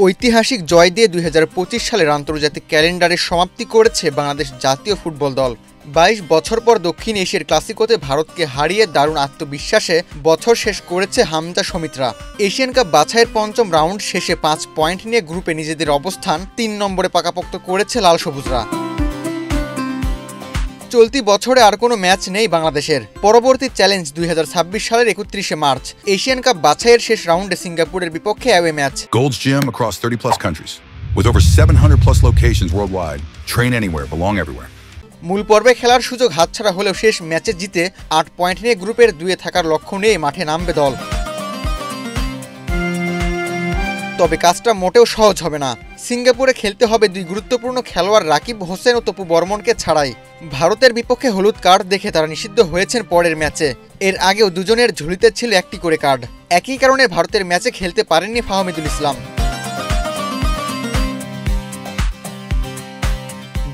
ঐতিহাসিক জয় দিয়ে ২০২৫ সালের আন্তর্জাতিক ক্যালেন্ডারের সমাপ্তি করেছে বাংলাদেশ জাতীয় ফুটবল দল। ২২ বছর পর দক্ষিণ এশিয়ার ক্লাসিকোতে ভারতকে হারিয়ে দারুণ আত্মবিশ্বাসে বছর শেষ করেছে হামজা সমিতরা। এশিয়ান কাপ বাছাইয়ের পঞ্চম রাউন্ড শেষে ৫ পয়েন্ট নিয়ে গ্রুপে নিজেদের অবস্থান ৩ নম্বরে পাকাপোক্ত করেছে লাল সবুজরা। চলতি বছরে আর কোনো ম্যাচ নেই বাংলাদেশের। পরবর্তী চ্যালেঞ্জ ২০২৬ সালের ৩১ মার্চ এশিয়ান কাপ বাছাইয়ের শেষ রাউন্ডে সিঙ্গাপুরের বিপক্ষে away match. Gold's Gym across 30+ countries with over 700+ locations worldwide. Train anywhere, belong everywhere. মূল পর্বে খেলার সুযোগ হাতছাড়া হলেও শেষ ম্যাচে জিতে ৮ পয়েন্ট নিয়ে গ্রুপের ২-এ থাকার লক্ষ্য নিয়ে মাঠে নামবে দল। তবে কাজটা মোটেও সহজ হবে না। সিঙ্গাপুরে খেলতে হবে দুই গুরুত্বপূর্ণ খেলোয়াড় রাকিব হোসেন ও তপু বর্মনকে ছাড়াই। ভারতের বিপক্ষে হলুদ কার্ড দেখে তারা নিষিদ্ধ হয়েছেন পরের ম্যাচে। এর আগেও দুজনের ঝুলিতে ছিল একটি করে কার্ড। একই কারণে ভারতের ম্যাচে খেলতে পারেননি ফাহমিদুল ইসলাম।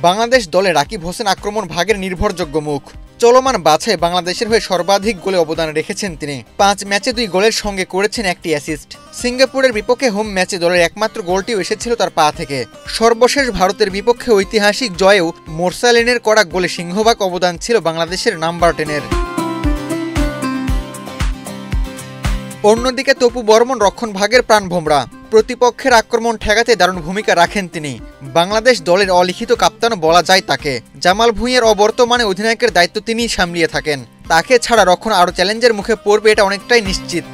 বাংলাদেশ দলে রাকিব হোসেন আক্রমণ ভাগের নির্ভরযোগ্য মুখ। চলমান বাছাই বাংলাদেশের হয়ে সর্বাধিক গোলে অবদান রেখেছেন তিনি। ৫ ম্যাচে 2 গোলের সঙ্গে করেছেন একটি অ্যাসিস্ট। সিঙ্গাপুরের বিপক্ষে হোম ম্যাচে দলের একমাত্র গোলটিও এসেছিল তার পা থেকে। সর্বশেষ ভারতের বিপক্ষে ঐতিহাসিক জয়েও মোরসালিনের করা গোলে সিংহভাগ অবদান ছিল বাংলাদেশের নাম্বার 10-এর। অন্যদিকে তপু বর্মন রক্ষণভাগের প্রাণভোমরা। প্রতিপক্ষের আক্রমণ ঠেকাতে দারুণ ভূমিকা রাখেন তিনি। বাংলাদেশ দলের অলিখিত কাপ্তানও বলা যায় তাকে। জামাল ভুঁইয়ার অবর্তমানে অধিনায়কের দায়িত্ব তিনিই সামলিয়ে থাকেন। তাকে ছাড়া রক্ষণ আরও চ্যালেঞ্জের মুখে পড়বে এটা অনেকটাই নিশ্চিত।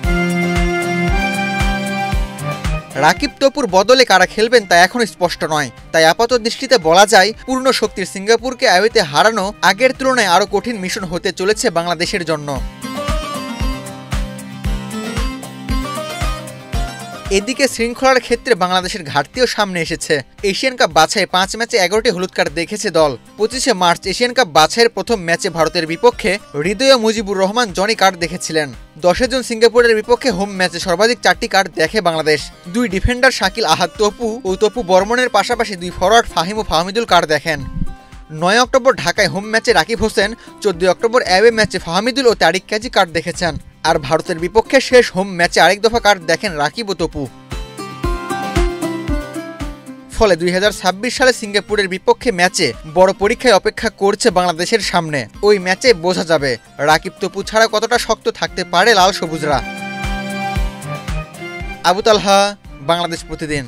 রাকিব তপুর বদলে কারা খেলবেন তা এখনও স্পষ্ট নয়। তাই আপাত দৃষ্টিতে বলা যায় পূর্ণ শক্তির সিঙ্গাপুরকে অ্যাওয়েতে হারানো আগের তুলনায় আরও কঠিন মিশন হতে চলেছে বাংলাদেশের জন্য। এদিকে শৃঙ্খলার ক্ষেত্রে বাংলাদেশের ঘাটতিও সামনে এসেছে। এশিয়ান কাপ বাছাই 5 ম্যাচে 11টি হলুদ কার্ড দেখেছে দল। 25 মার্চ এশিয়ান কাপ বাছাইয়ের প্রথম ম্যাচে ভারতের বিপক্ষে হৃদয় মুজিবুর রহমান জনি কার্ড দেখেছিলেন। 10 জুন সিঙ্গাপুরের বিপক্ষে হোম ম্যাচে সর্বাধিক 4টি কার্ড দেখে বাংলাদেশ। 2 ডিফেন্ডার শাকিল আহাদ তপু ও তপু বর্মনের পাশাপাশি 2 ফরওয়ার্ড ফাহিম ও ফাহমিদুল কার্ড দেখেন। 9 অক্টোবর ঢাকায় হোম ম্যাচে রাকিব হোসেন, 14 অক্টোবর অ্যাওয়ে ম্যাচে ফাহমিদুল ও তারিক কাজী কার্ড দেখেছেন। আর ভারতের বিপক্ষে শেষ হোম ম্যাচে আরেক দফা কার্ড দেখেন রাকিব ও তপু। ফলে ২০২৬ সালে সিঙ্গাপুরের বিপক্ষে ম্যাচে বড় পরীক্ষায় অপেক্ষা করছে বাংলাদেশের সামনে। ওই ম্যাচে বোঝা যাবে রাকিব তপু ছাড়া কতটা শক্ত থাকতে পারে লাল সবুজরা। আবু তালহা, বাংলাদেশ প্রতিদিন।